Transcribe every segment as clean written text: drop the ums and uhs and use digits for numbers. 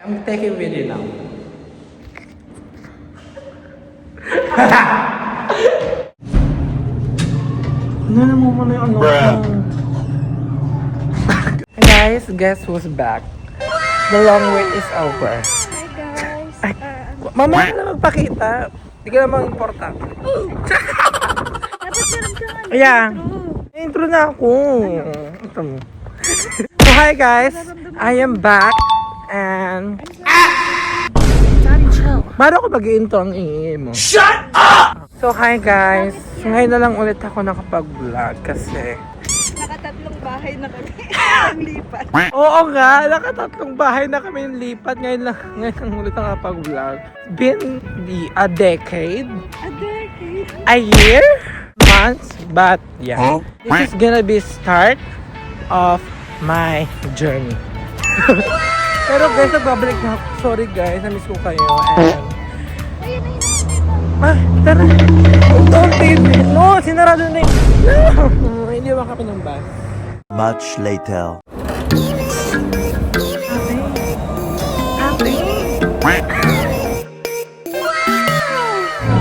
I'm taking video now. Ano mo muna yung ano? Guys, guess who's back? The long wait is over. Hi guys. Ay, mamaya ka na magpakita. Hindi ka namang importante. Dapat meron ka nga. Yeah. Intro na ako. Ito mo. So hi guys, I am back and Daddy, chill. Maro ako mag-i-intro ang ingay mo. Shut up! So hi guys, ngayon na lang ulit ako nakapag-vlog kasi Nakatatlong bahay na kami. Ang lipat. oo nga, nakatatlong bahay na kami yung lipat. Ngayon lang ulit nakapag-vlog. Been a decade, A decade. a year, months, but yeah. This is gonna be start of my journey. Pero guys, nagbabalik na ako. Sorry guys, na-miss ko kayo. And tara. Don't leave me. No, sinarado na yun. No, hindi ba kami ng bus? Much later.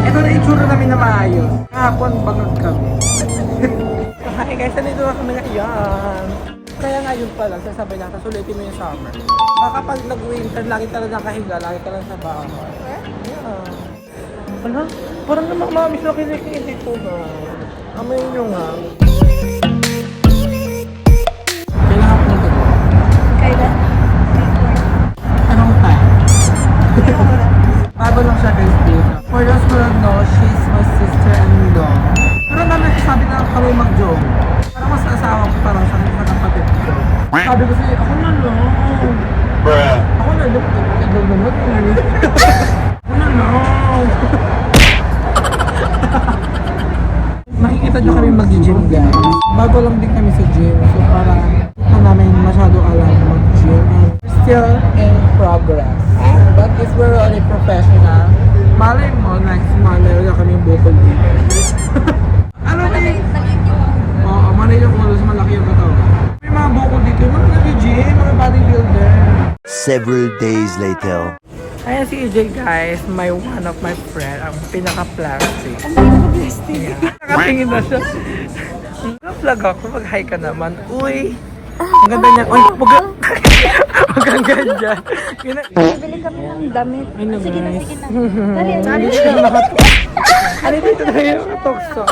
Ito na itsura namin na maayos. Kahapon, bangag kami. So, hi guys, nandito na kami ngayon. Kaya ngayon pa lang, sasabay na, sulitin mo yung summer. Baka pag nag-winter, lagi ka lang nakahiga, lagi ka lang sa bahay. Yeah. Ano? Parang namang mamis na kinikili dito na. Amay nyo nga. Kailangan ko nito. Kailan? Anong time? Bago lang siya guys dito. For those who don't know, she's my sister-in-law. Pero naman nagsasabi na kami mag-joke. Parang mas asawa ko parang sa kapatid ko. Sabi ko siya, ako na lang. Ako na lang. Ako na lang. Makikita nyo kami mag-gym guys. Bago lang din kami sa gym. So parang na namin masyado alam mag-gym. And still in progress. But if we're already professional, malay mo, next month meron na kami bukol dito. Ano ba yung... Oo, manay yung ulo sa malaki yung katawan. May mga bukol dito, mga nag-gym, mga bodybuilder. Several days later. Ayan si EJ guys, one of my friend, ang pinaka-plastic. Ang pinaka-plastic. Yeah. Nakatingin na siya. Naka-vlog ako, mag-hi ka naman. Uy! Ang ganda niya. Uy, wag kang ganyan. Bibili kami ng damit. Ano Sige na, guys? sige na. Dali, Hindi siya ano dito na yung katokso?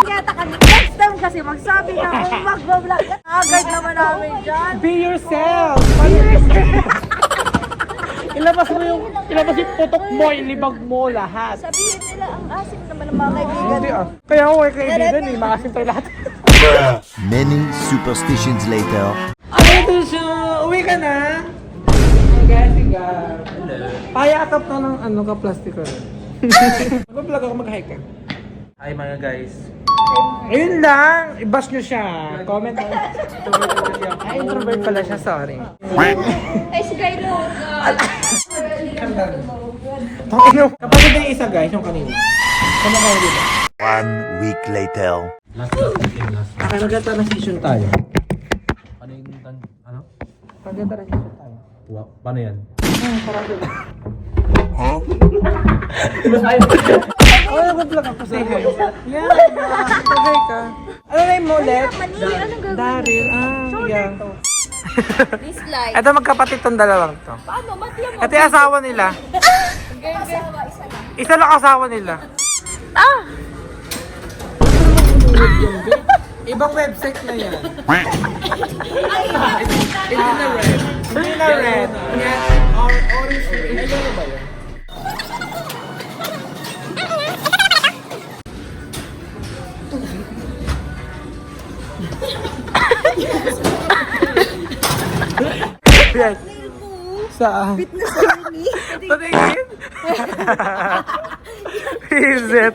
Yata ka. Next time kasi magsabi na kung mag-vlog. Agad naman namin dyan. Be yourself! Ilabas yung putok mo, ilibag mo lahat. Sabihin nila ang asim naman ng mga kaibigan. Hindi ah. Kaya ako ay kaibigan eh, maasim tayo lahat. Many superstitions later. Ano ito siya? Uwi ka na? Ay guys, sigar. Payakap na ng ano ka, plastic ko. Mag-vlog ako, mag-hi ka. Hi mga guys. Ayun lang, i-bash nyo siya. Comment mo. Ay, introvert pala siya, sorry. Ay, si Kylo. Kapatid na yung isa guys, yung kanina. Kama kayo dito. 1 week later. Okay, mag-transition tayo. Ano yung ano? Mag-transition tayo. Wow, paano yan? Oh, nag-vlog ako sa hi. Yeah, hi ka. Ano na yung mo ulit? Mani, anong gagawin? Daryl, yeah. This light. Ito magkapatid tong dalawang to. Paano? Matla mo. Ito yung asawa nila. Isa lang asawa nila. Ah! Ibang website na yan. Hindi na red. Hindi na red. Yan, orange red. Ano ba yun? Yan. Saan? Fitness journey. Patingin? Is it?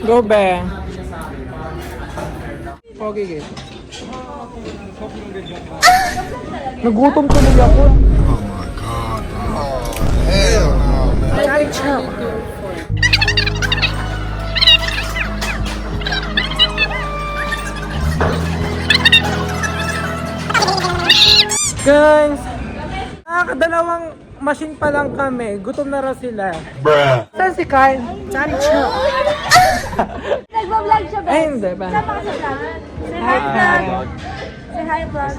Go be. Okay, guys. Nagutom tuloy ako. Daddy, chill. Guys, nakakadalawang machine pa lang kami. Gutom na raw sila. Saan si Kyle? Saan siya? Nagbablog siya, Ay, hindi ba? Sama ka sa vlog. Say hi, vlog. Say hi, vlog.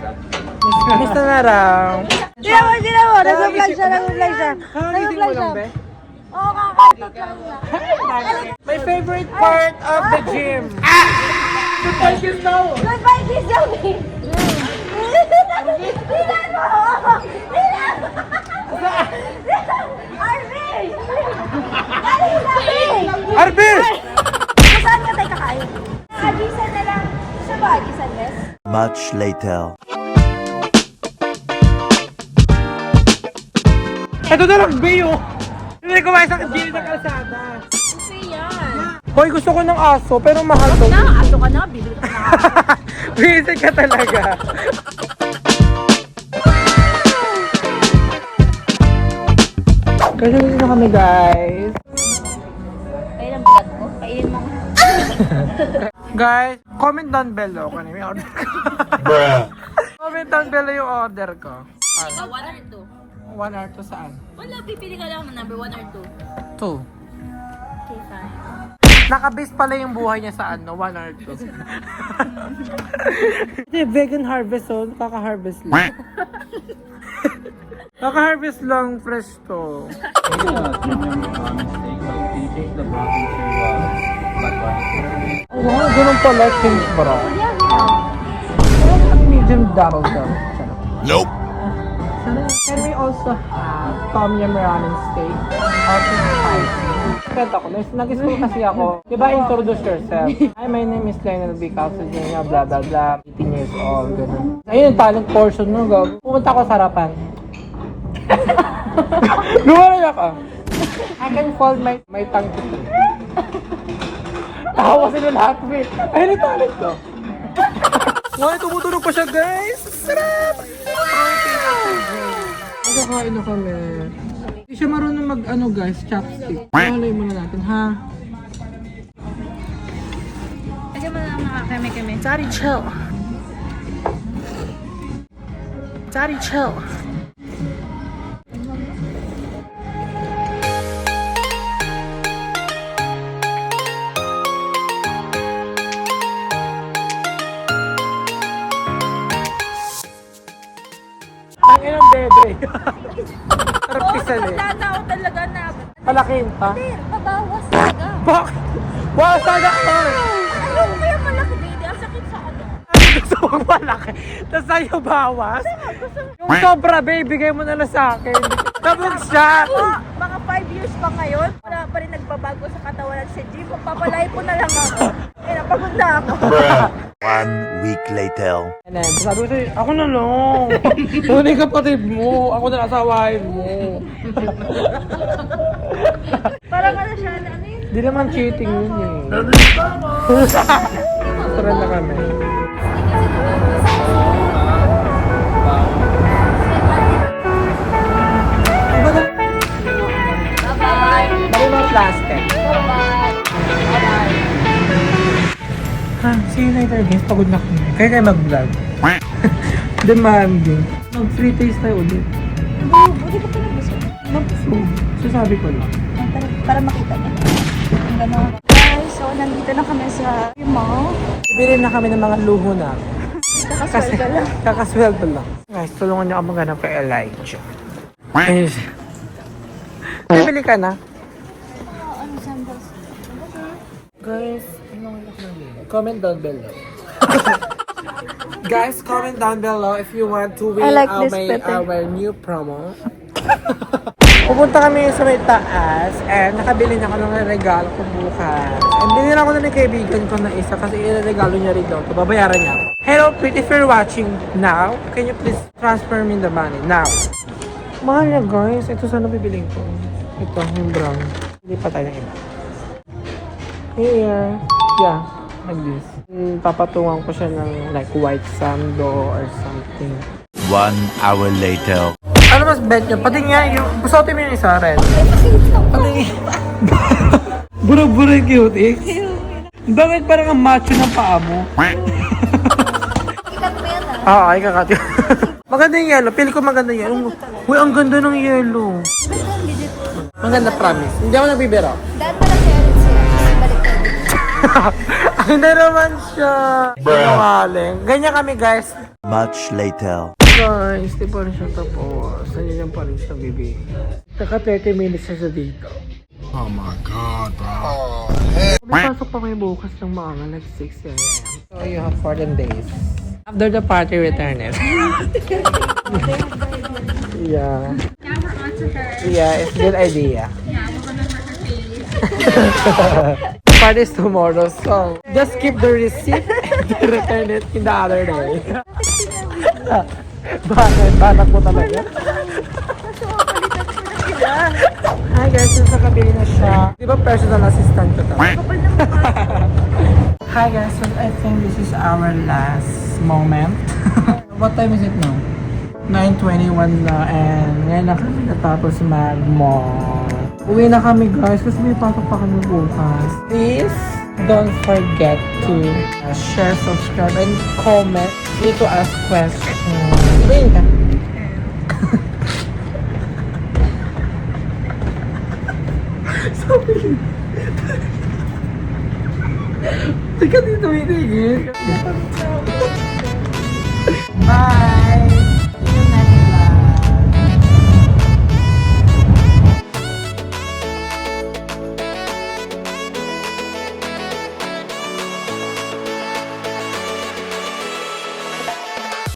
Miss na raw. Hindi na mo. Nagbablog siya. Kakagising mo lang, be? Oo, kakatot lang na. My favorite part of the gym. Goodbye, kiss now. Goodbye, kiss, Yomi. Tingnan mo! Tingnan mo! Arvin! Galing na, Arvin! Arvin! Saan ka tayo kakain? Agisan na lang. Gusto ba agisan, Nes? Much later. Ito na lang, Bayo. Hindi ko sa gym na kalsada. Gusto yan. Hoy, gusto ko ng aso, pero mahal to. Aso ka na, bilhin ka na. Busy ka talaga. Kasi na kami, guys. Kaya lang bigat mo. Kainin mo. Guys, comment down below kung ano yung order ko. Comment down below yung order ko. Ikaw, 1 or 2? 1 or 2 saan? Wala, pipili ka lang ng number 1 or 2. 2. Okay, fine. Naka-base pala yung buhay niya sa 1 or 2. Hindi, vegan harvest oh. Kaka-harvest lang. Kaka-harvest lang, fresh to. Oh, wow, ganun pala, change bro. Medium double daw. Nope. Can we also have Tom Yum ramen steak? Also spicy. Friend ako, nag-school kasi ako. Diba, introduce yourself. Hi, my name is Lionel B. Calcedina, blah blah blah, 18 years old, ganun. Ayun yung talent portion mo, gag. Pumunta ako sa harapan. Lumaray ako. I can fold my tongue to you. Tawa sila lahat, wait. Ayun yung talent ko. Ngayon, tumutunog pa siya, guys. Sarap! Magkakain na kami. Hindi siya marunong mag, guys, chopstick. Malay muna natin, ha? Kasi mo lang nakakeme-keme. Daddy, chill. Daddy, chill. Ang inang bebe. Sarap pisal eh. Wala na ako talaga na. Palakin pa. Hindi, mabawas talaga. Bakit? Wow, sana ka! Ayaw ko kaya malaki, baby. Ang sakit sa ano. Gusto mong malaki. Tapos sa'yo bawas. Yung sobra, babe, bigay mo na lang sa akin. Tapos siya. Mga 5 years pa ngayon, wala pa rin nagbabago sa katawan sa gym. Magpapalay po na lang ako. Eh, napagod na ako. 1 week later. And then, sabi ko sa'yo, ako na lang. Tunay kapatid mo. Ako na asawahin mo. Parang ano siya, ano yun? Di naman cheating yun eh. Tara na kami. Iba na. Bye-bye. Bali mga plastic. Bye-bye. Bye-bye. Ha, see you later guys. Pagod na kami. Kaya kayo mag-vlog. Demanding. Mag-free taste tayo ulit. Buti ko pala gusto. Mag-food. Sasabi ko lang. Para makita niyo. Ang gano'n. Guys, so nandito na kami sa mall. Bibili na kami ng mga luho namin. Kakasweldo lang. Kakasweldo lang. Guys, tulungan niyo ako maghanap kay Elijah. Ayun siya. Bibili ka na? Ano, sandals? Guys, comment down below. Guys, comment down below if you want to win I like this better. our new promo. Pupunta kami sa may taas and nakabili na ako ng regalo ko bukas. And binila ko na ng kaibigan ko na isa kasi iregalo niya rin daw. Babayaran niya ako. Hello, Pete, if you're watching now, can you please transfer me the money now? Mahal niya guys. Ito sana bibiling ko. Ito, yung brown. Hindi pa tayo ng iba. Here. Yeah, like this. Papatungan ko siya ng like white sando or something. 1 hour later. Ano mas bet nyo? Pati nga yung... Busotin mo yung isa rin. Pati... Burag-burag cute eh. Bakit parang ang macho ng paa mo? Ikat mo yan ah. Oo, ay kakat. Maganda yung yellow. Pili ko maganda yung yellow. Uy, ang ganda ng yellow. Ang ganda, promise. Hindi ako nagbibiro. Daan pala si Aaron siya. Balik tayo. Ay, na naman siya. Sinungaling. Ganyan kami, guys. Much later. Guys, di pa rin siya tapos. Nandiyan pa rin siya, baby. Taka 30 minutes siya sa dito. Oh my God, bro. May pasok pa kayo bukas ng mga like 6 a.m. So you have 14 days. After the party, return it. Yeah. Yeah, it's a good idea. The party is tomorrow, so just keep the receipt and return it in the other day. Bakit? Banak mo talaga? Hi guys, yung sa kabili na siya. Di ba personal assistant ko to? Hi guys, so I think this is our last moment. What time is it now? 9:21 na and ngayon na kami natapos mag-mall. Uwi na kami guys kasi may pasok pa kami bukas. Please don't forget to share, subscribe, and comment. Need to ask questions. Sabihin ka. Sabihin. Teka dito, hindi.